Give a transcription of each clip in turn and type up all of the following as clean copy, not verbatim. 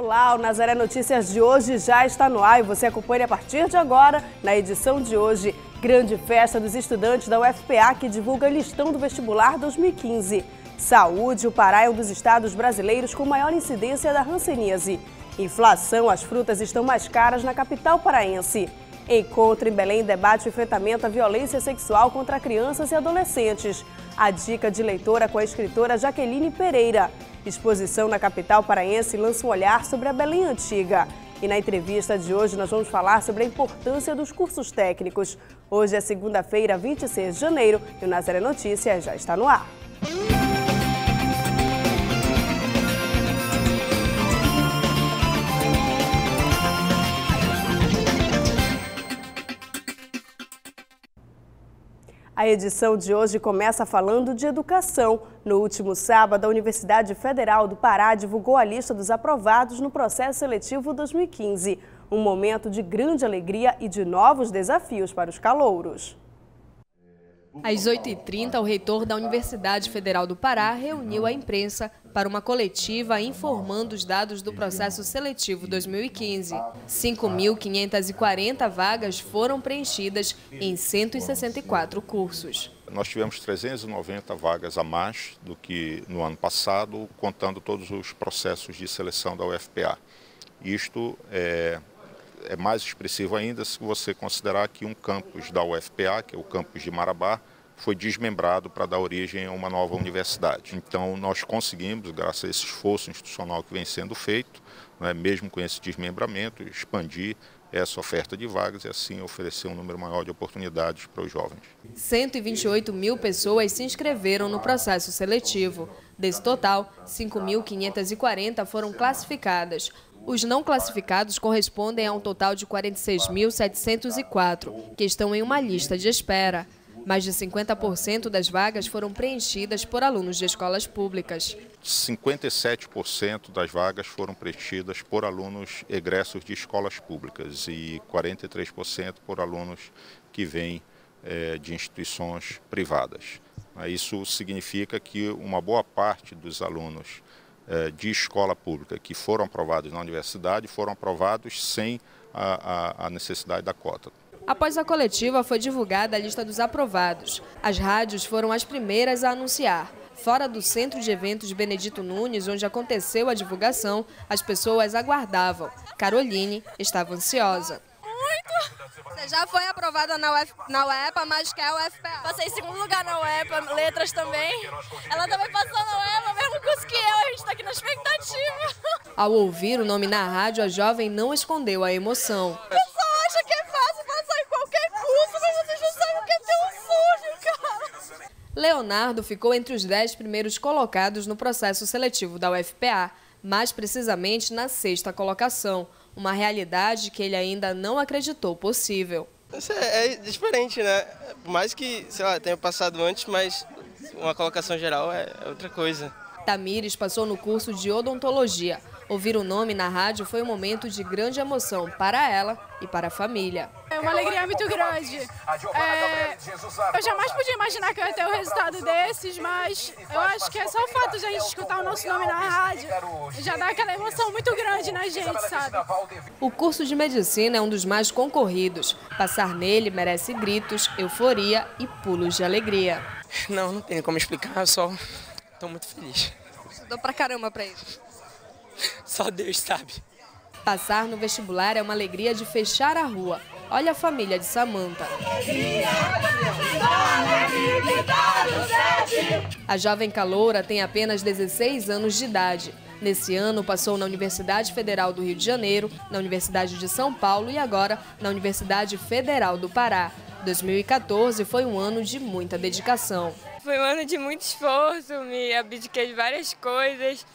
Olá, o Nazaré Notícias de hoje já está no ar e você acompanha a partir de agora, na edição de hoje, grande festa dos estudantes da UFPA que divulga listão do vestibular 2015. Saúde, o Pará é um dos estados brasileiros com maior incidência da hanseníase. Inflação, as frutas estão mais caras na capital paraense. Encontro em Belém debate o enfrentamento à violência sexual contra crianças e adolescentes. A dica de leitora com a escritora Jaqueline Pereira. Exposição na capital paraense lança um olhar sobre a Belém antiga. E na entrevista de hoje nós vamos falar sobre a importância dos cursos técnicos. Hoje é segunda-feira, 26 de janeiro, e o Nazaré Notícias já está no ar. A edição de hoje começa falando de educação. No último sábado, a Universidade Federal do Pará divulgou a lista dos aprovados no processo seletivo 2015. Um momento de grande alegria e de novos desafios para os calouros. Às 8h30, o reitor da Universidade Federal do Pará reuniu a imprensa para uma coletiva informando os dados do processo seletivo 2015. 5.540 vagas foram preenchidas em 164 cursos. Nós tivemos 390 vagas a mais do que no ano passado, contando todos os processos de seleção da UFPA. Isto é mais expressivo ainda se você considerar que um campus da UFPA, que é o campus de Marabá, foi desmembrado para dar origem a uma nova universidade. Então nós conseguimos, graças a esse esforço institucional que vem sendo feito, mesmo com esse desmembramento, expandir essa oferta de vagas e assim oferecer um número maior de oportunidades para os jovens. 128 mil pessoas se inscreveram no processo seletivo. Desse total, 5.540 foram classificadas. Os não classificados correspondem a um total de 46.704, que estão em uma lista de espera. Mais de 50% das vagas foram preenchidas por alunos de escolas públicas. 57% das vagas foram preenchidas por alunos egressos de escolas públicas e 43% por alunos que vêm de instituições privadas. Isso significa que uma boa parte dos alunos de escola pública que foram aprovados na universidade foram aprovados sem a necessidade da cota. Após a coletiva, foi divulgada a lista dos aprovados. As rádios foram as primeiras a anunciar. Fora do Centro de Eventos Benedito Nunes, onde aconteceu a divulgação, as pessoas aguardavam. Caroline estava ansiosa. Muito! Você já foi aprovada na UEPA, mas quer a UFPA? Passei em segundo lugar na UEPA, letras também. Ela também passou na UEPA, mesmo curso que eu, a gente está aqui na expectativa. Ao ouvir o nome na rádio, a jovem não escondeu a emoção. Acha que é fácil passar em qualquer curso, mas vocês não sabem o que é ter um sonho, cara. Leonardo ficou entre os 10 primeiros colocados no processo seletivo da UFPA, mais precisamente na 6ª colocação, uma realidade que ele ainda não acreditou possível. Isso é diferente, né? Por mais que, sei lá, tenha passado antes, mas uma colocação geral é outra coisa. Tamires passou no curso de odontologia. Ouvir o nome na rádio foi um momento de grande emoção para ela e para a família. É uma alegria muito grande. Eu jamais podia imaginar que eu ia ter um resultado desses, mas eu acho que é só o fato de a gente escutar o nosso nome na rádio já dá aquela emoção muito grande na gente, sabe? O curso de medicina é um dos mais concorridos. Passar nele merece gritos, euforia e pulos de alegria. Não tem como explicar, eu só estou muito feliz. Estudou pra caramba pra isso. Só Deus sabe. Passar no vestibular é uma alegria de fechar a rua. Olha a família de Samanta. A jovem caloura tem apenas 16 anos de idade. Nesse ano, passou na Universidade Federal do Rio de Janeiro, na Universidade de São Paulo e agora na Universidade Federal do Pará. 2014 foi um ano de muita dedicação. Foi um ano de muito esforço, me abdiquei de várias coisas.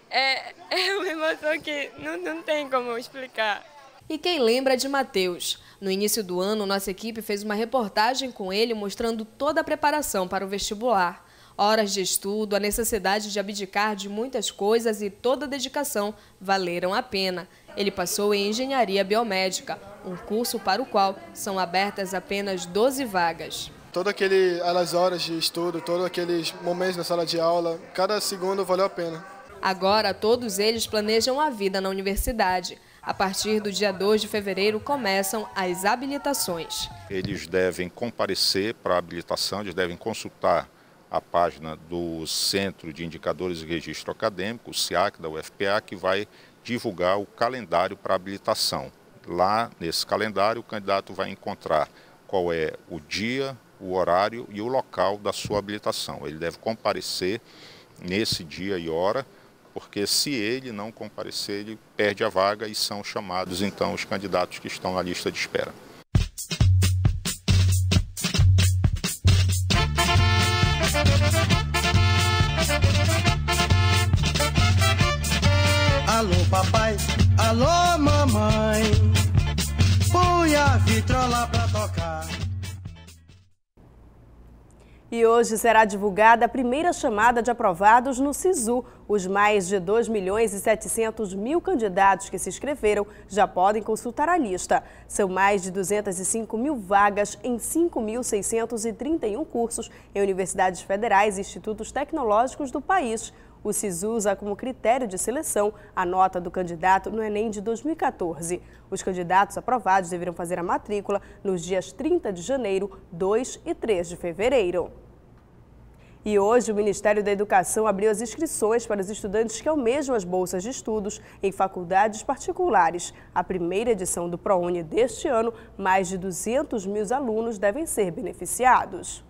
É uma emoção que não tem como explicar. E quem lembra de Matheus? No início do ano, nossa equipe fez uma reportagem com ele mostrando toda a preparação para o vestibular. Horas de estudo, a necessidade de abdicar de muitas coisas e toda a dedicação valeram a pena. Ele passou em Engenharia Biomédica, um curso para o qual são abertas apenas 12 vagas. Todas aquelas horas de estudo, todos aqueles momentos na sala de aula, cada segundo valeu a pena. Agora, todos eles planejam a vida na universidade. A partir do dia 2 de fevereiro, começam as habilitações. Eles devem comparecer para a habilitação, eles devem consultar a página do Centro de Indicadores e Registro Acadêmico, o CIAC da UFPA, que vai divulgar o calendário para habilitação. Lá, nesse calendário, o candidato vai encontrar qual é o dia, o horário e o local da sua habilitação. Ele deve comparecer nesse dia e hora, porque se ele não comparecer, ele perde a vaga e são chamados, então, os candidatos que estão na lista de espera. Alô, papai, alô, mamãe, põe a vitrola pra tocar. E hoje será divulgada a primeira chamada de aprovados no SISU. Os mais de 2.700.000 candidatos que se inscreveram já podem consultar a lista. São mais de 205.000 vagas em 5.631 cursos em universidades federais e institutos tecnológicos do país. O SISU usa como critério de seleção a nota do candidato no Enem de 2014. Os candidatos aprovados deverão fazer a matrícula nos dias 30 de janeiro, 2 e 3 de fevereiro. E hoje o Ministério da Educação abriu as inscrições para os estudantes que almejam as bolsas de estudos em faculdades particulares. A primeira edição do ProUni deste ano, mais de 200.000 alunos devem ser beneficiados.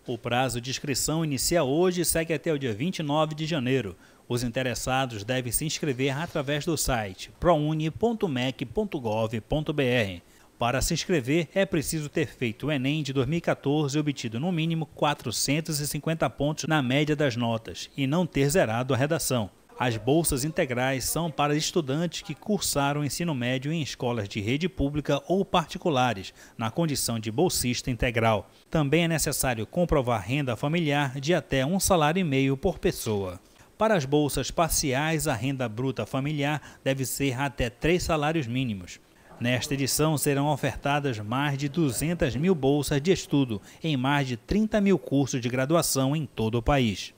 O prazo de inscrição inicia hoje e segue até o dia 29 de janeiro. Os interessados devem se inscrever através do site prouni.mec.gov.br. Para se inscrever, é preciso ter feito o Enem de 2014 e obtido no mínimo 450 pontos na média das notas e não ter zerado a redação. As bolsas integrais são para estudantes que cursaram o ensino médio em escolas de rede pública ou particulares, na condição de bolsista integral. Também é necessário comprovar renda familiar de até 1,5 salário por pessoa. Para as bolsas parciais, a renda bruta familiar deve ser até 3 salários mínimos. Nesta edição serão ofertadas mais de 200.000 bolsas de estudo em mais de 30.000 cursos de graduação em todo o país.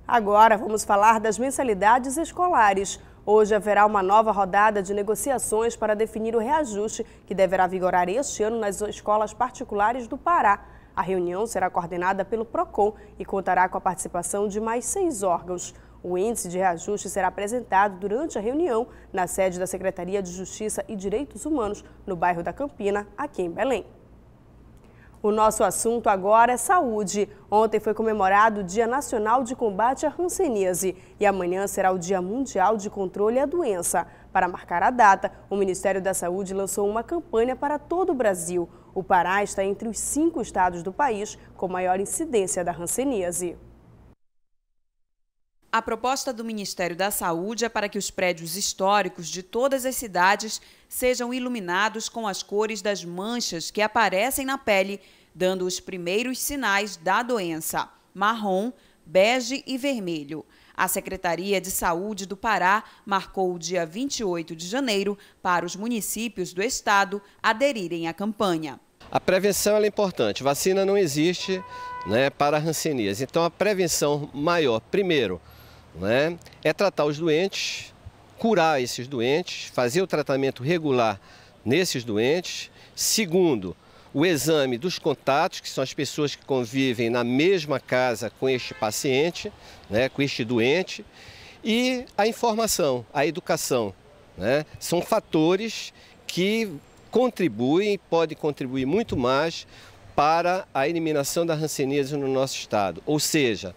Agora vamos falar das mensalidades escolares. Hoje haverá uma nova rodada de negociações para definir o reajuste que deverá vigorar este ano nas escolas particulares do Pará. A reunião será coordenada pelo PROCON e contará com a participação de mais 6 órgãos. O índice de reajuste será apresentado durante a reunião na sede da Secretaria de Justiça e Direitos Humanos, no bairro da Campina, aqui em Belém. O nosso assunto agora é saúde. Ontem foi comemorado o Dia Nacional de Combate à Hanseníase e amanhã será o Dia Mundial de Controle à Doença. Para marcar a data, o Ministério da Saúde lançou uma campanha para todo o Brasil. O Pará está entre os 5 estados do país com maior incidência da hanseníase. A proposta do Ministério da Saúde é para que os prédios históricos de todas as cidades sejam iluminados com as cores das manchas que aparecem na pele, dando os primeiros sinais da doença: marrom, bege e vermelho. A Secretaria de Saúde do Pará marcou o dia 28 de janeiro para os municípios do estado aderirem à campanha. A prevenção é importante. Vacina não existe, para a hanseníase. Então, a prevenção maior, primeiro, é tratar os doentes, curar esses doentes, fazer o tratamento regular nesses doentes. Segundo, o exame dos contatos, que são as pessoas que convivem na mesma casa com este paciente, com este doente. E a informação, a educação. São fatores que contribuem, podem contribuir muito mais para a eliminação da hanseníase no nosso estado. Ou seja,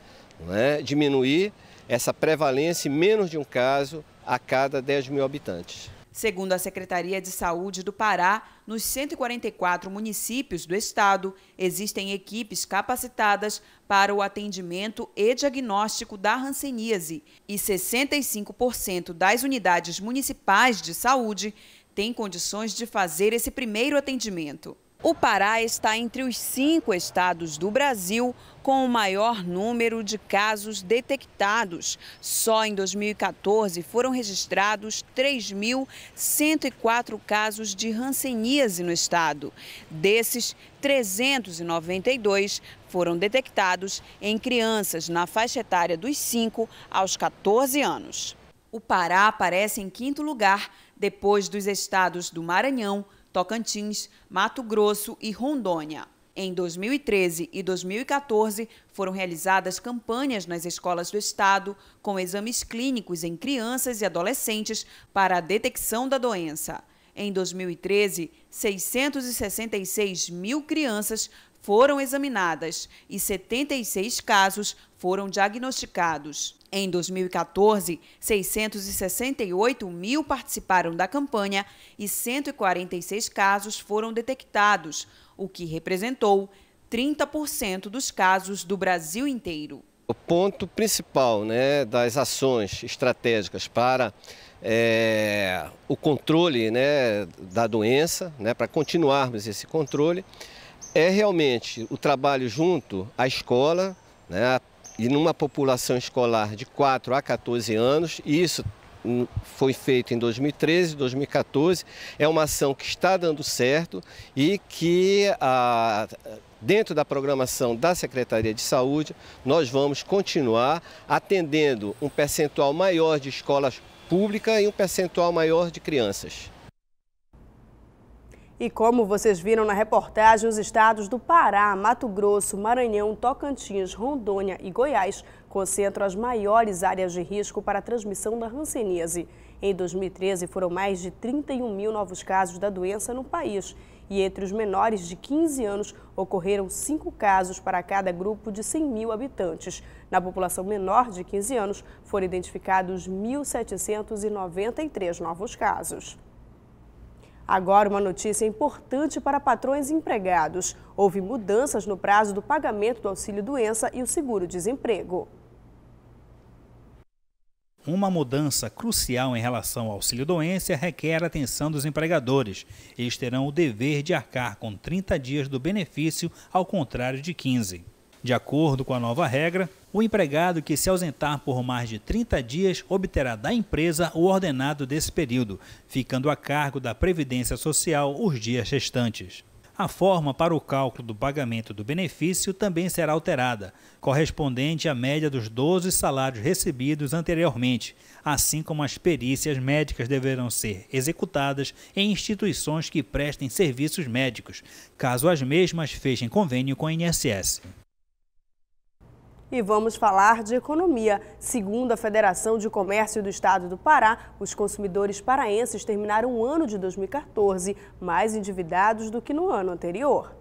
diminuir essa prevalência em menos de um caso a cada 10.000 habitantes. Segundo a Secretaria de Saúde do Pará, nos 144 municípios do estado, existem equipes capacitadas para o atendimento e diagnóstico da hanseníase e 65% das unidades municipais de saúde têm condições de fazer esse primeiro atendimento. O Pará está entre os 5 estados do Brasil com o maior número de casos detectados. Só em 2014 foram registrados 3.104 casos de hanseníase no estado. Desses, 392 foram detectados em crianças na faixa etária dos 5 aos 14 anos. O Pará aparece em 5º lugar, depois dos estados do Maranhão, Tocantins, Mato Grosso e Rondônia. Em 2013 e 2014, foram realizadas campanhas nas escolas do estado com exames clínicos em crianças e adolescentes para a detecção da doença. Em 2013, 666 mil crianças foram examinadas e 76 casos foram diagnosticados. Em 2014, 668 mil participaram da campanha e 146 casos foram detectados, o que representou 30% dos casos do Brasil inteiro. O ponto principal, das ações estratégicas para o controle, da doença, para continuarmos esse controle, é realmente o trabalho junto à escola, e numa população escolar de 4 a 14 anos. Isso foi feito em 2013, 2014. É uma ação que está dando certo e que, dentro da programação da Secretaria de Saúde, nós vamos continuar atendendo um percentual maior de escolas públicas e um percentual maior de crianças. E como vocês viram na reportagem, os estados do Pará, Mato Grosso, Maranhão, Tocantins, Rondônia e Goiás concentram as maiores áreas de risco para a transmissão da hanseníase. Em 2013, foram mais de 31 mil novos casos da doença no país. E entre os menores de 15 anos, ocorreram 5 casos para cada grupo de 100 mil habitantes. Na população menor de 15 anos, foram identificados 1.793 novos casos. Agora, uma notícia importante para patrões e empregados. Houve mudanças no prazo do pagamento do auxílio-doença e o seguro-desemprego. Uma mudança crucial em relação ao auxílio-doença requer a atenção dos empregadores. Eles terão o dever de arcar com 30 dias do benefício, ao contrário de 15. De acordo com a nova regra, o empregado que se ausentar por mais de 30 dias obterá da empresa o ordenado desse período, ficando a cargo da Previdência Social os dias restantes. A forma para o cálculo do pagamento do benefício também será alterada, correspondente à média dos 12 salários recebidos anteriormente, assim como as perícias médicas deverão ser executadas em instituições que prestem serviços médicos, caso as mesmas fechem convênio com a INSS. E vamos falar de economia. Segundo a Federação de Comércio do Estado do Pará, os consumidores paraenses terminaram o ano de 2014 mais endividados do que no ano anterior.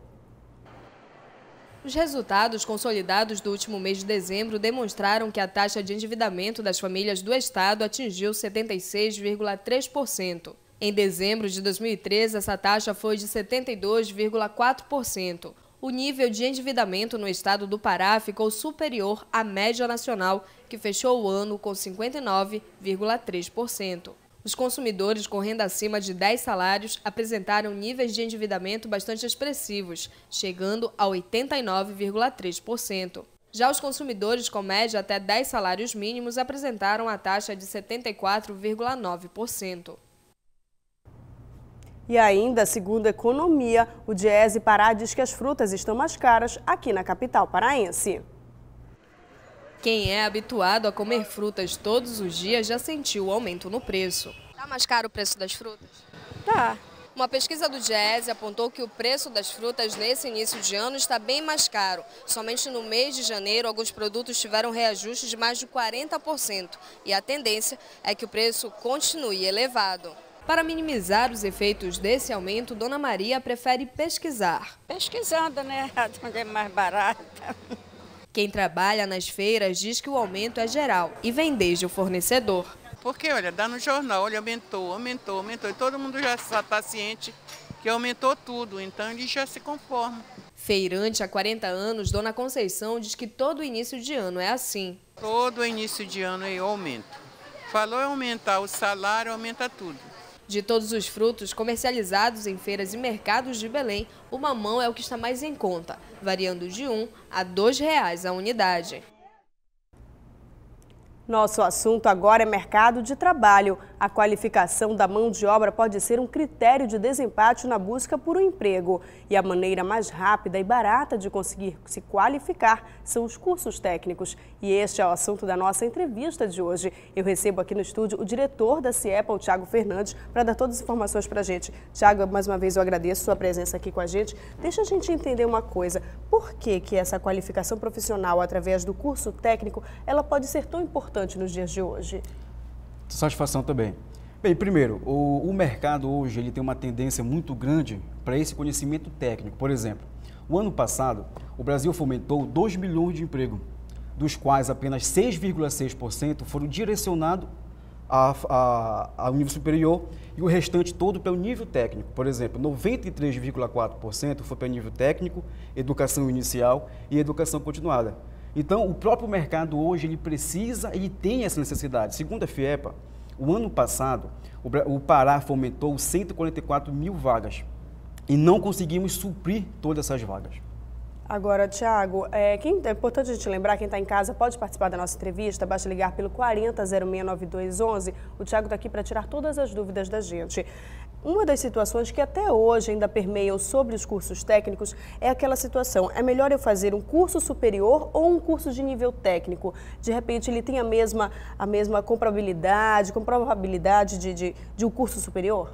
Os resultados consolidados do último mês de dezembro demonstraram que a taxa de endividamento das famílias do estado atingiu 76,3%. Em dezembro de 2013, essa taxa foi de 72,4%. O nível de endividamento no estado do Pará ficou superior à média nacional, que fechou o ano com 59,3%. Os consumidores com renda acima de 10 salários apresentaram níveis de endividamento bastante expressivos, chegando a 89,3%. Já os consumidores com média até 10 salários mínimos apresentaram a taxa de 74,9%. E ainda, segundo a economia, o Diese Pará diz que as frutas estão mais caras aqui na capital paraense. Quem é habituado a comer frutas todos os dias já sentiu o aumento no preço. Tá mais caro o preço das frutas? Tá. Uma pesquisa do Diese apontou que o preço das frutas nesse início de ano está bem mais caro. Somente no mês de janeiro, alguns produtos tiveram reajustes de mais de 40%. E a tendência é que o preço continue elevado. Para minimizar os efeitos desse aumento, Dona Maria prefere pesquisar. Pesquisando, né? Onde é mais barata. Quem trabalha nas feiras diz que o aumento é geral e vem desde o fornecedor. Porque, olha, dá no jornal, olha, aumentou. E todo mundo já está ciente que aumentou tudo, então eles já se conformam. Feirante há 40 anos, Dona Conceição diz que todo início de ano é assim. Todo início de ano eu aumento. Falou em aumentar o salário, aumenta tudo. De todos os frutos comercializados em feiras e mercados de Belém, o mamão é o que está mais em conta, variando de R$ 1 a R$ 2 a unidade. Nosso assunto agora é mercado de trabalho. A qualificação da mão de obra pode ser um critério de desempate na busca por um emprego. E a maneira mais rápida e barata de conseguir se qualificar são os cursos técnicos. E este é o assunto da nossa entrevista de hoje. Eu recebo aqui no estúdio o diretor da CIEPA, o Thiago Fernandes, para dar todas as informações para a gente. Thiago, mais uma vez eu agradeço sua presença aqui com a gente. Deixa a gente entender uma coisa. Por que essa qualificação profissional através do curso técnico, ela pode ser tão importante nos dias de hoje? Satisfação também. Bem, primeiro, o mercado hoje ele tem uma tendência muito grande para esse conhecimento técnico. Por exemplo, o ano passado, o Brasil fomentou 2 milhões de empregos, dos quais apenas 6,6% foram direcionados ao nível superior e o restante todo para o nível técnico. Por exemplo, 93,4% foi para o nível técnico, educação inicial e educação continuada. Então, o próprio mercado hoje, ele tem essa necessidade. Segundo a FIEPA, o ano passado, o Pará fomentou 144 mil vagas e não conseguimos suprir todas essas vagas. Agora, Thiago, é importante a gente lembrar, quem está em casa pode participar da nossa entrevista, basta ligar pelo 40069211. O Thiago está aqui para tirar todas as dúvidas da gente. Uma das situações que até hoje ainda permeiam sobre os cursos técnicos é aquela situação, é melhor eu fazer um curso superior ou um curso de nível técnico? De repente ele tem a mesma comprobabilidade de um curso superior?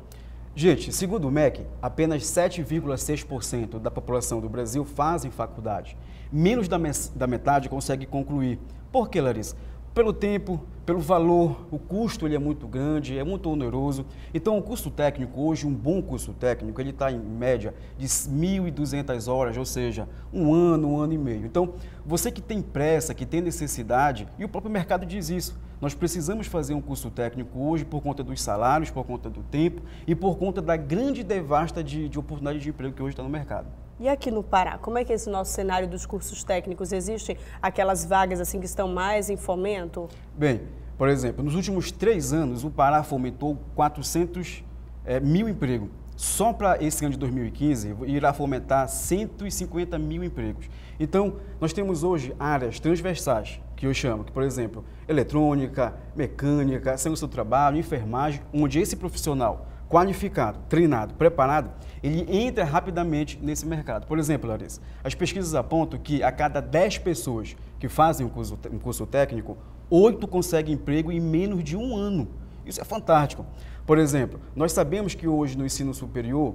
Gente, segundo o MEC, apenas 7,6% da população do Brasil fazem faculdade. Menos da metade consegue concluir. Por que, Larissa? Pelo tempo, pelo valor, o custo ele é muito grande, é muito oneroso. Então, o curso técnico, hoje, um bom curso técnico, ele está em média de 1.200 horas, ou seja, um ano e meio. Então, você que tem pressa, que tem necessidade, e o próprio mercado diz isso, nós precisamos fazer um curso técnico hoje por conta dos salários, por conta do tempo e por conta da grande devasta de oportunidade de emprego que hoje está no mercado. E aqui no Pará, como é que é esse nosso cenário dos cursos técnicos? Existem aquelas vagas assim que estão mais em fomento? Bem, por exemplo, nos últimos 3 anos, o Pará fomentou 400 mil empregos. Só para esse ano de 2015, irá fomentar 150 mil empregos. Então, nós temos hoje áreas transversais, que eu chamo, que, por exemplo, eletrônica, mecânica, ciência do trabalho, enfermagem, onde esse profissional qualificado, treinado, preparado, ele entra rapidamente nesse mercado. Por exemplo, Larissa, as pesquisas apontam que a cada 10 pessoas que fazem um curso técnico, 8 conseguem emprego em menos de 1 ano. Isso é fantástico. Por exemplo, nós sabemos que hoje no ensino superior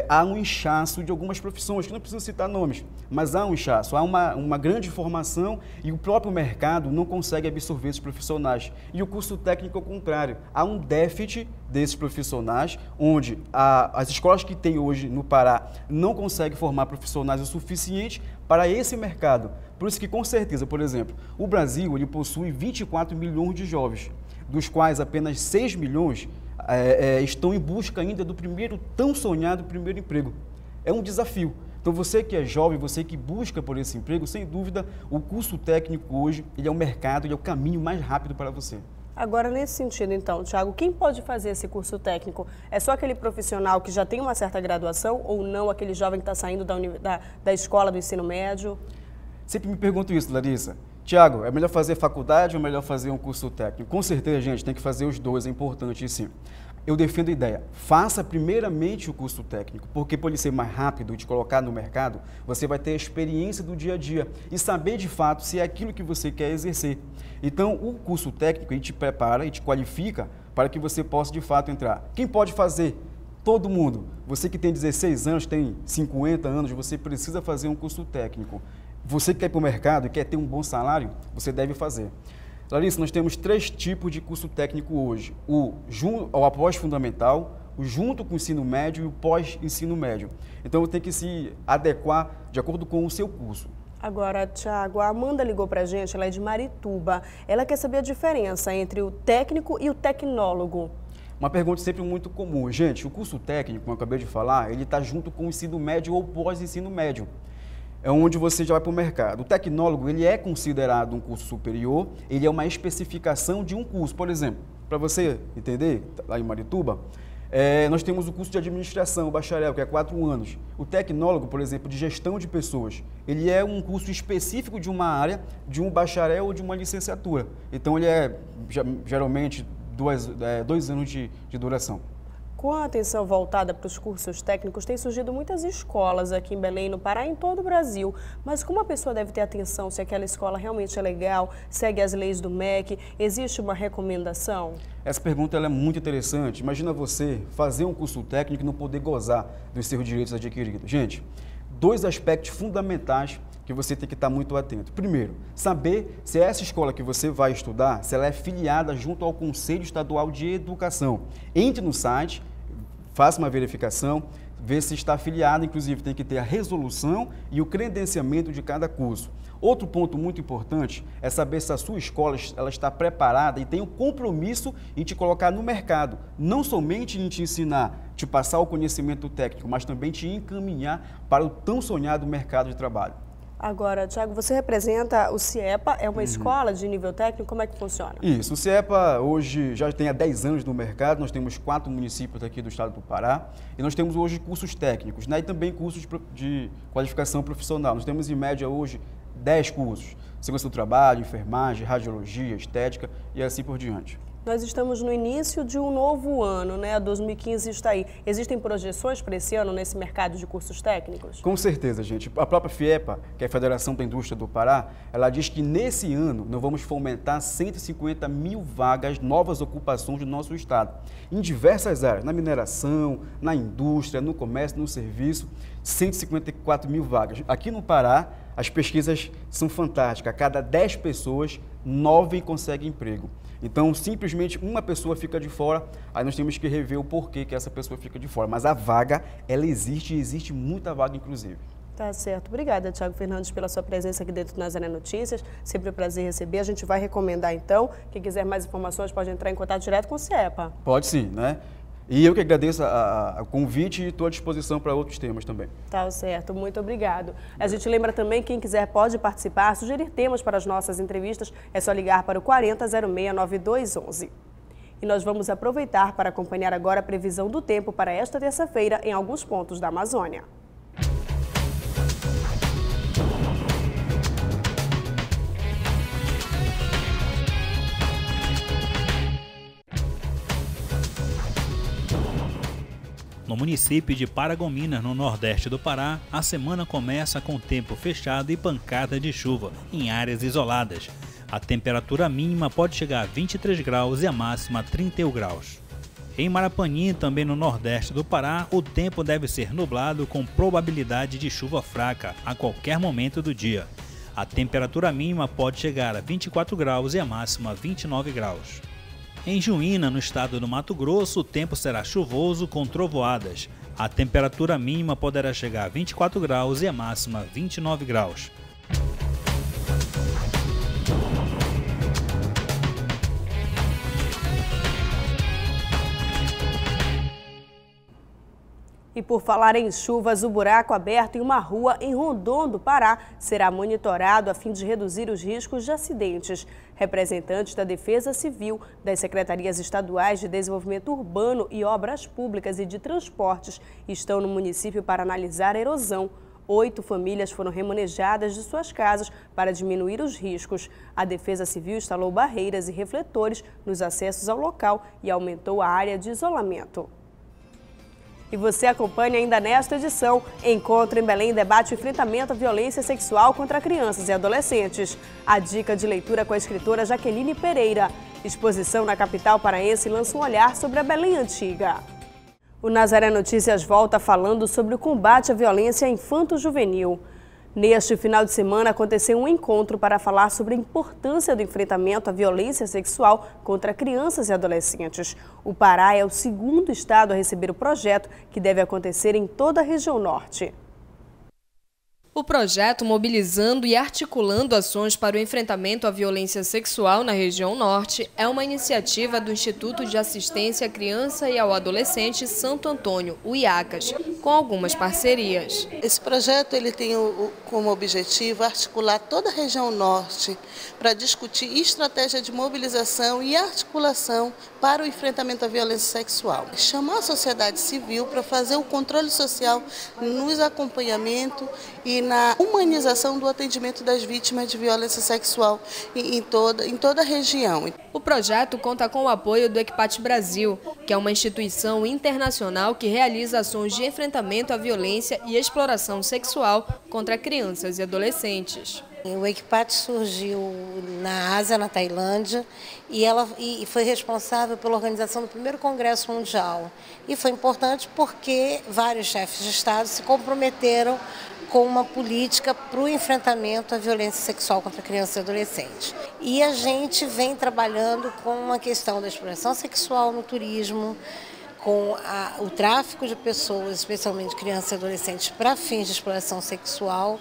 há um inchaço de algumas profissões, que não preciso citar nomes, mas há um inchaço, há uma grande formação e o próprio mercado não consegue absorver esses profissionais. E o curso técnico, ao contrário, há um déficit desses profissionais, onde as escolas que tem hoje no Pará não conseguem formar profissionais o suficiente para esse mercado. Por isso que, com certeza, por exemplo, o Brasil ele possui 24 milhões de jovens, dos quais apenas 6 milhões estão em busca ainda do tão sonhado primeiro emprego. É um desafio. Então, você que é jovem, você que busca por esse emprego, sem dúvida, o curso técnico hoje, ele é o mercado, ele é o caminho mais rápido para você. Agora, nesse sentido, então, Thiago, quem pode fazer esse curso técnico? É só aquele profissional que já tem uma certa graduação ou não aquele jovem que está saindo da escola do ensino médio? Sempre me pergunto isso, Larissa. Thiago, é melhor fazer faculdade ou é melhor fazer um curso técnico? Com certeza, gente, tem que fazer os dois, é importante sim. Eu defendo a ideia, faça primeiramente o curso técnico, porque por ele ser mais rápido e te colocar no mercado, você vai ter a experiência do dia a dia e saber de fato se é aquilo que você quer exercer. Então, o curso técnico, ele te prepara e te qualifica para que você possa de fato entrar. Quem pode fazer? Todo mundo. Você que tem 16 anos, tem 50 anos, você precisa fazer um curso técnico. Você que quer ir para o mercado e quer ter um bom salário, você deve fazer. Larissa, nós temos 3 tipos de curso técnico hoje. O após fundamental, o junto com o ensino médio e o pós-ensino médio. Então, tem que se adequar de acordo com o seu curso. Agora, Thiago, a Amanda ligou para a gente, ela é de Marituba. Ela quer saber a diferença entre o técnico e o tecnólogo. Uma pergunta sempre muito comum. Gente, o curso técnico, como eu acabei de falar, ele está junto com o ensino médio ou pós-ensino médio. É onde você já vai para o mercado. O tecnólogo, ele é considerado um curso superior, ele é uma especificação de um curso. Por exemplo, para você entender, lá em Marituba, Nós temos o curso de administração, o bacharel, que é 4 anos. O tecnólogo, por exemplo, de gestão de pessoas, ele é um curso específico de uma área, de um bacharel ou de uma licenciatura. Então, ele é geralmente 2 anos de duração. Com a atenção voltada para os cursos técnicos, tem surgido muitas escolas aqui em Belém, no Pará, em todo o Brasil. Mas como a pessoa deve ter atenção se aquela escola realmente é legal, segue as leis do MEC, existe uma recomendação? Essa pergunta ela é muito interessante. Imagina você fazer um curso técnico e não poder gozar dos seus direitos adquiridos. Gente, 2 aspectos fundamentais que você tem que estar muito atento. Primeiro, saber se essa escola que você vai estudar, se ela é filiada junto ao Conselho Estadual de Educação. Entre no site, faça uma verificação, vê se está afiliada, inclusive tem que ter a resolução e o credenciamento de cada curso. Outro ponto muito importante é saber se a sua escola ela está preparada e tem um compromisso em te colocar no mercado, não somente em te ensinar, te passar o conhecimento técnico, mas também te encaminhar para o tão sonhado mercado de trabalho. Agora, Tiago, você representa o CIEPA, é uma escola de nível técnico, como é que funciona? Isso, o CIEPA hoje já tem há 10 anos no mercado, nós temos 4 municípios aqui do estado do Pará e nós temos hoje cursos técnicos, né, e também cursos de qualificação profissional. Nós temos em média hoje 10 cursos, segurança do trabalho, enfermagem, radiologia, estética e assim por diante. Nós estamos no início de um novo ano, né? 2015 está aí. Existem projeções para esse ano nesse mercado de cursos técnicos? Com certeza, gente. A própria FIEPA, que é a Federação da Indústria do Pará, ela diz que nesse ano nós vamos fomentar 150 mil vagas, novas ocupações do nosso estado, em diversas áreas, na mineração, na indústria, no comércio, no serviço, 154 mil vagas. Aqui no Pará, as pesquisas são fantásticas. A cada 10 pessoas, 9 conseguem emprego. Então, simplesmente uma pessoa fica de fora, aí nós temos que rever o porquê que essa pessoa fica de fora. Mas a vaga, ela existe e existe muita vaga, inclusive. Tá certo. Obrigada, Tiago Fernandes, pela sua presença aqui dentro do Nazaré Notícias. Sempre um prazer receber. A gente vai recomendar, então. Quem quiser mais informações pode entrar em contato direto com o CIEPA. Pode sim, né? E eu que agradeço o convite e estou à disposição para outros temas também. Tá certo, muito obrigado. A gente lembra também, quem quiser pode participar, sugerir temas para as nossas entrevistas, é só ligar para o 4006-9211. E nós vamos aproveitar para acompanhar agora a previsão do tempo para esta terça-feira em alguns pontos da Amazônia. No município de Paragominas, no nordeste do Pará, a semana começa com tempo fechado e pancada de chuva em áreas isoladas. A temperatura mínima pode chegar a 23 graus e a máxima a 31 graus. Em Marapanim, também no nordeste do Pará, o tempo deve ser nublado com probabilidade de chuva fraca a qualquer momento do dia. A temperatura mínima pode chegar a 24 graus e a máxima a 29 graus. Em Juína, no estado do Mato Grosso, o tempo será chuvoso com trovoadas. A temperatura mínima poderá chegar a 24 graus e a máxima a 29 graus. E por falar em chuvas, o buraco aberto em uma rua em Rondon do Pará será monitorado a fim de reduzir os riscos de acidentes. Representantes da Defesa Civil, das Secretarias Estaduais de Desenvolvimento Urbano e Obras Públicas e de Transportes estão no município para analisar a erosão. 8 famílias foram remanejadas de suas casas para diminuir os riscos. A Defesa Civil instalou barreiras e refletores nos acessos ao local e aumentou a área de isolamento. E você acompanha ainda nesta edição. Encontro em Belém debate o enfrentamento à violência sexual contra crianças e adolescentes. A dica de leitura com a escritora Jaqueline Pereira. Exposição na capital paraense lança um olhar sobre a Belém antiga. O Nazaré Notícias volta falando sobre o combate à violência infanto-juvenil. Neste final de semana aconteceu um encontro para falar sobre a importância do enfrentamento à violência sexual contra crianças e adolescentes. O Pará é o segundo estado a receber o projeto, que deve acontecer em toda a região norte. O projeto Mobilizando e Articulando Ações para o Enfrentamento à Violência Sexual na Região Norte é uma iniciativa do Instituto de Assistência à Criança e ao Adolescente Santo Antônio, o IACAS, com algumas parcerias. Esse projeto ele tem como objetivo articular toda a região norte para discutir estratégia de mobilização e articulação para o enfrentamento à violência sexual. Chamar a sociedade civil para fazer o controle social nos acompanhamento e na humanização do atendimento das vítimas de violência sexual em toda a região. O projeto conta com o apoio do Equipat Brasil, que é uma instituição internacional que realiza ações de enfrentamento à violência e exploração sexual contra crianças e adolescentes. O Equipat surgiu na Ásia, na Tailândia, e foi responsável pela organização do primeiro Congresso Mundial. E foi importante porque vários chefes de Estado se comprometeram com uma política para o enfrentamento à violência sexual contra crianças e adolescentes. E a gente vem trabalhando com a questão da exploração sexual no turismo, com o tráfico de pessoas, especialmente crianças e adolescentes, para fins de exploração sexual,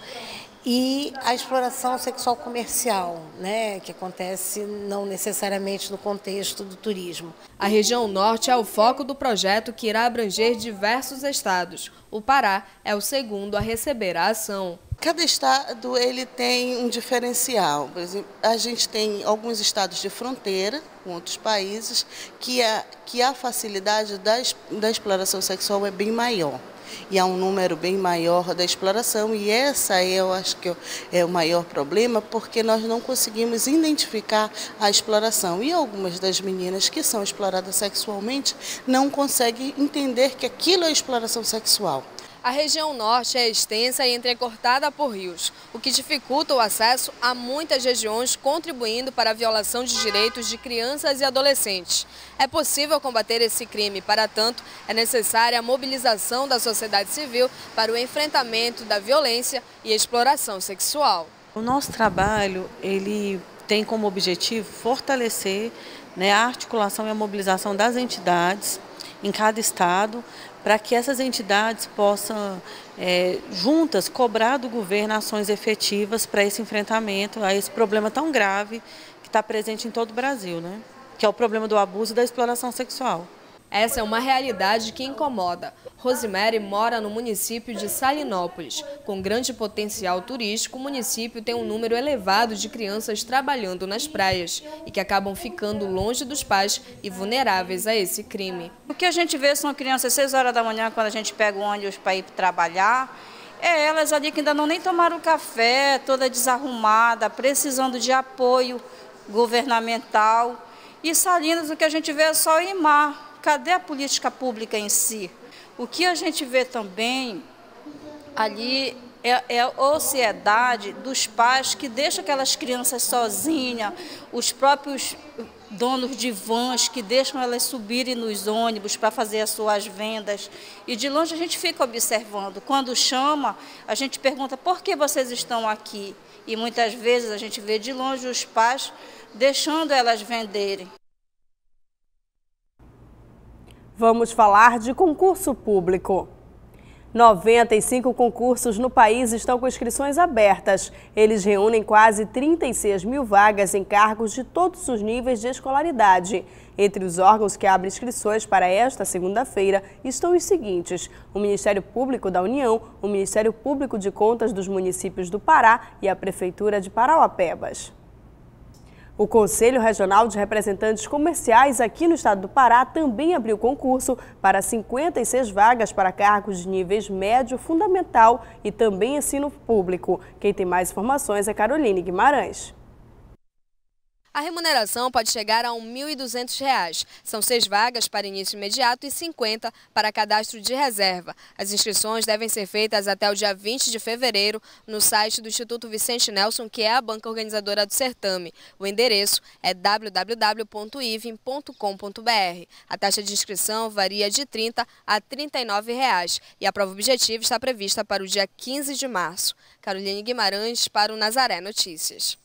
e a exploração sexual comercial, né, que acontece não necessariamente no contexto do turismo. A região norte é o foco do projeto, que irá abranger diversos estados. O Pará é o segundo a receber a ação. Cada estado ele tem um diferencial. Por exemplo, a gente tem alguns estados de fronteira com outros países que a facilidade da exploração sexual é bem maior. E há um número bem maior da exploração, e essa eu acho que é o maior problema, porque nós não conseguimos identificar a exploração. E algumas das meninas que são exploradas sexualmente não conseguem entender que aquilo é exploração sexual. A região norte é extensa e entrecortada por rios, o que dificulta o acesso a muitas regiões, contribuindo para a violação de direitos de crianças e adolescentes. É possível combater esse crime, para tanto, é necessária a mobilização da sociedade civil para o enfrentamento da violência e exploração sexual. O nosso trabalho ele tem como objetivo fortalecer, a articulação e a mobilização das entidades em cada estado, para que essas entidades possam, juntas, cobrar do governo ações efetivas para esse enfrentamento a esse problema tão grave que está presente em todo o Brasil, que é o problema do abuso e da exploração sexual. Essa é uma realidade que incomoda. Rosemary mora no município de Salinópolis. Com grande potencial turístico, o município tem um número elevado de crianças trabalhando nas praias e que acabam ficando longe dos pais e vulneráveis a esse crime. O que a gente vê são crianças às 6 horas da manhã, quando a gente pega o ônibus para ir trabalhar, elas ali que ainda não nem tomaram café, toda desarrumada, precisando de apoio governamental. E Salinas, o que a gente vê é só ir mar. Cadê a política pública em si? O que a gente vê também ali é a ociosidade dos pais que deixam aquelas crianças sozinhas, os próprios donos de vans que deixam elas subirem nos ônibus para fazer as suas vendas. E de longe a gente fica observando. Quando chama, a gente pergunta por que vocês estão aqui? E muitas vezes a gente vê de longe os pais deixando elas venderem. Vamos falar de concurso público. 95 concursos no país estão com inscrições abertas. Eles reúnem quase 36 mil vagas em cargos de todos os níveis de escolaridade. Entre os órgãos que abrem inscrições para esta segunda-feira estão os seguintes: o Ministério Público da União, o Ministério Público de Contas dos Municípios do Pará e a Prefeitura de Parauapebas. O Conselho Regional de Representantes Comerciais aqui no estado do Pará também abriu concurso para 56 vagas para cargos de níveis médio, fundamental e também ensino público. Quem tem mais informações é Caroline Guimarães. A remuneração pode chegar a R$ 1.200. São 6 vagas para início imediato e 50 para cadastro de reserva. As inscrições devem ser feitas até o dia 20 de fevereiro no site do Instituto Vicente Nelson, que é a banca organizadora do certame. O endereço é www.ivem.com.br. A taxa de inscrição varia de R$ 30 a R$ 39 e a prova objetiva está prevista para o dia 15 de março. Caroline Guimarães para o Nazaré Notícias.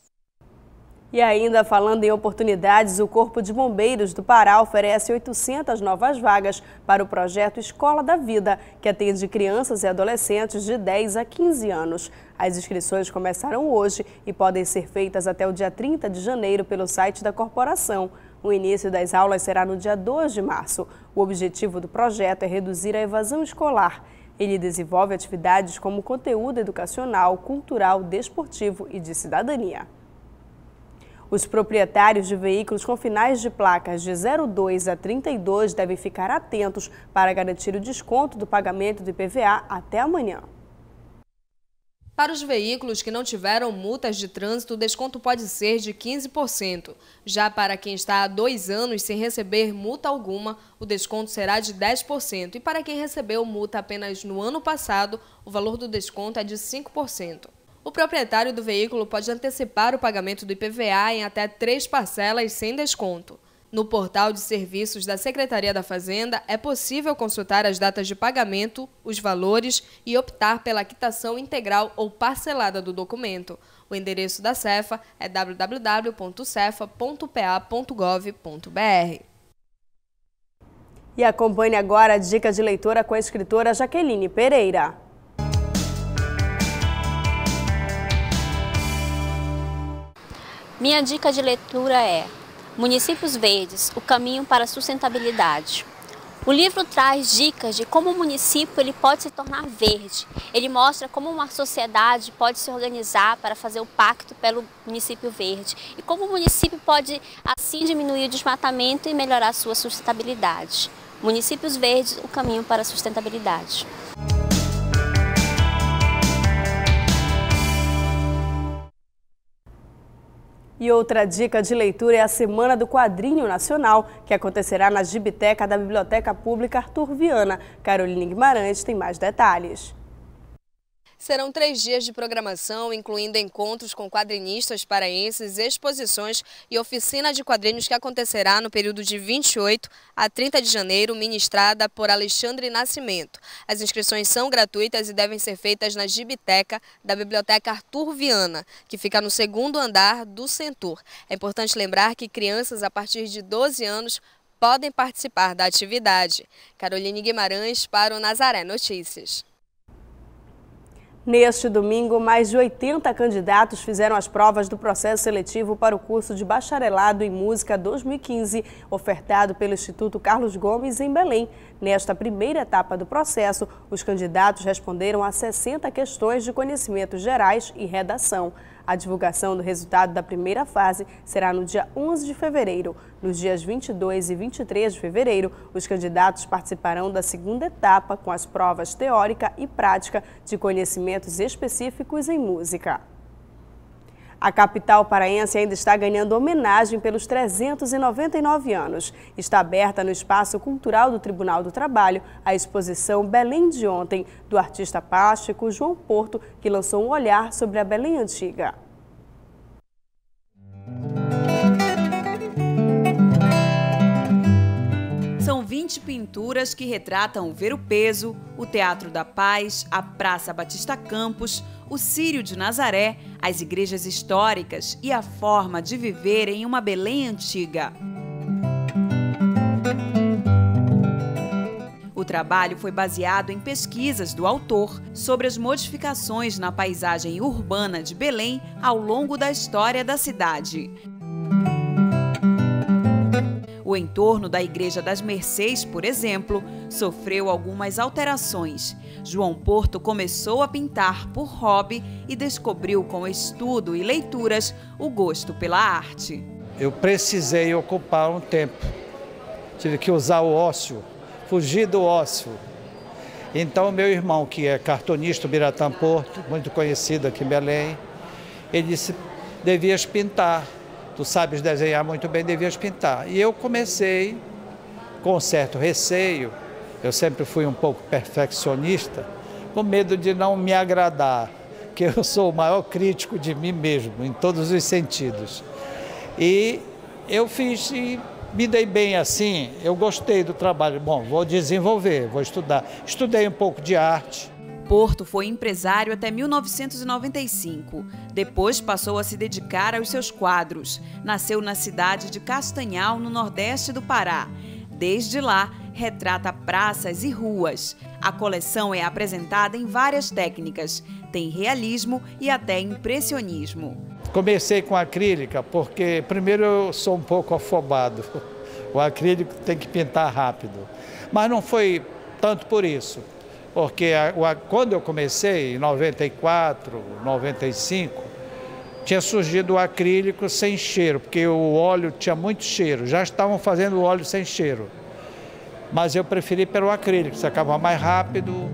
E ainda falando em oportunidades, o Corpo de Bombeiros do Pará oferece 800 novas vagas para o projeto Escola da Vida, que atende crianças e adolescentes de 10 a 15 anos. As inscrições começaram hoje e podem ser feitas até o dia 30 de janeiro pelo site da corporação. O início das aulas será no dia 2 de março. O objetivo do projeto é reduzir a evasão escolar. Ele desenvolve atividades como conteúdo educacional, cultural, desportivo e de cidadania. Os proprietários de veículos com finais de placas de 02 a 32 devem ficar atentos para garantir o desconto do pagamento do IPVA até amanhã. Para os veículos que não tiveram multas de trânsito, o desconto pode ser de 15%. Já para quem está há 2 anos sem receber multa alguma, o desconto será de 10%. E para quem recebeu multa apenas no ano passado, o valor do desconto é de 5%. O proprietário do veículo pode antecipar o pagamento do IPVA em até 3 parcelas sem desconto. No portal de serviços da Secretaria da Fazenda, é possível consultar as datas de pagamento, os valores e optar pela quitação integral ou parcelada do documento. O endereço da Cefa é www.cefa.pa.gov.br. E acompanhe agora a dica de leitura com a escritora Jaqueline Pereira. Minha dica de leitura é Municípios Verdes, o caminho para a sustentabilidade. O livro traz dicas de como o município ele pode se tornar verde. Ele mostra como uma sociedade pode se organizar para fazer o pacto pelo município verde e como o município pode assim diminuir o desmatamento e melhorar a sua sustentabilidade. Municípios Verdes, o caminho para a sustentabilidade. E outra dica de leitura é a Semana do Quadrinho Nacional, que acontecerá na Gibiteca da Biblioteca Pública Arthur Viana. Caroline Guimarães tem mais detalhes. Serão 3 dias de programação, incluindo encontros com quadrinistas paraenses, exposições e oficina de quadrinhos que acontecerá no período de 28 a 30 de janeiro, ministrada por Alexandre Nascimento. As inscrições são gratuitas e devem ser feitas na Gibiteca da Biblioteca Arthur Viana, que fica no 2º andar do Centur. É importante lembrar que crianças a partir de 12 anos podem participar da atividade. Caroline Guimarães para o Nazaré Notícias. Neste domingo, mais de 80 candidatos fizeram as provas do processo seletivo para o curso de Bacharelado em Música 2015, ofertado pelo Instituto Carlos Gomes em Belém. Nesta primeira etapa do processo, os candidatos responderam a 60 questões de conhecimentos gerais e redação. A divulgação do resultado da primeira fase será no dia 11 de fevereiro. Nos dias 22 e 23 de fevereiro, os candidatos participarão da segunda etapa com as provas teórica e prática de conhecimentos específicos em música. A capital paraense ainda está ganhando homenagem pelos 399 anos. Está aberta no Espaço Cultural do Tribunal do Trabalho a exposição Belém de Ontem, do artista plástico João Porto, que lançou um olhar sobre a Belém antiga. São 20 pinturas que retratam o Ver-o-Peso, o Teatro da Paz, a Praça Batista Campos, o Círio de Nazaré, as igrejas históricas e a forma de viver em uma Belém antiga. O trabalho foi baseado em pesquisas do autor sobre as modificações na paisagem urbana de Belém ao longo da história da cidade. O entorno da Igreja das Mercês, por exemplo, sofreu algumas alterações. João Porto começou a pintar por hobby e descobriu com estudo e leituras o gosto pela arte. Eu precisei ocupar um tempo. Tive que usar o ócio, fugir do ócio. Então, meu irmão, que é cartunista, Biratã Porto, muito conhecido aqui em Belém, ele disse, devias pintar. Tu sabes desenhar muito bem, devias pintar. E eu comecei com certo receio, eu sempre fui um pouco perfeccionista, com medo de não me agradar, que eu sou o maior crítico de mim mesmo, em todos os sentidos. E eu fiz e me dei bem assim, eu gostei do trabalho. Bom, vou desenvolver, vou estudar. Estudei um pouco de arte. Porto foi empresário até 1995. Depois passou a se dedicar aos seus quadros. Nasceu na cidade de Castanhal, no nordeste do Pará. Desde lá, retrata praças e ruas. A coleção é apresentada em várias técnicas. Tem realismo e até impressionismo. Comecei com acrílica porque, primeiro, eu sou um pouco afobado. O acrílico tem que pintar rápido. Mas não foi tanto por isso. Porque quando eu comecei, em 94, 95, tinha surgido o acrílico sem cheiro, porque o óleo tinha muito cheiro. Já estavam fazendo o óleo sem cheiro. Mas eu preferi pelo acrílico, se acaba mais rápido.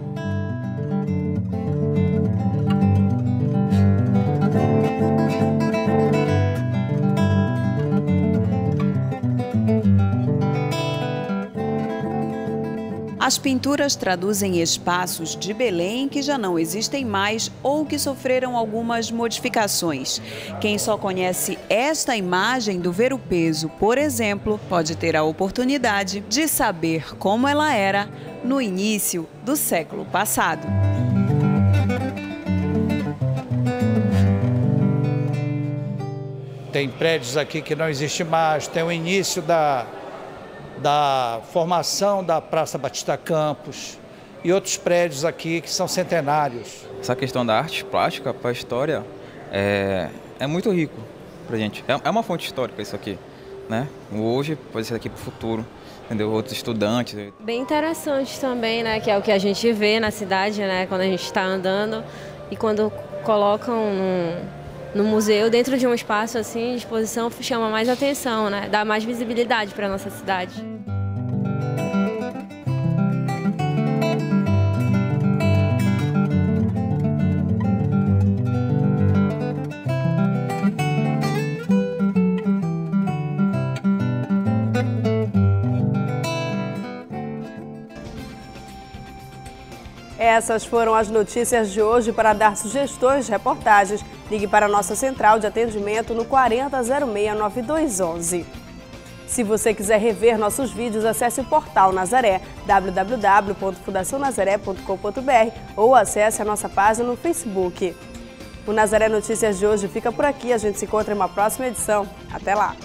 As pinturas traduzem espaços de Belém que já não existem mais ou que sofreram algumas modificações. Quem só conhece esta imagem do Ver-o-Peso, por exemplo, pode ter a oportunidade de saber como ela era no início do século passado. Tem prédios aqui que não existem mais, tem o início da formação da Praça Batista Campos e outros prédios aqui que são centenários. Essa questão da arte plástica para a história é muito rico para a gente. É uma fonte histórica isso aqui, né? Hoje pode ser aqui para o futuro, entendeu? Outros estudantes. Bem interessante também, né? Que é o que a gente vê na cidade, né? Quando a gente está andando e quando colocam no museu, dentro de um espaço assim, de exposição, chama mais atenção, né? Dá mais visibilidade para a nossa cidade. Essas foram as notícias de hoje. Para dar sugestões de reportagens, ligue para a nossa central de atendimento no 4006-9211. Se você quiser rever nossos vídeos, acesse o portal Nazaré, www.fundacionazaré.com.br ou acesse a nossa página no Facebook. O Nazaré Notícias de hoje fica por aqui. A gente se encontra em uma próxima edição. Até lá!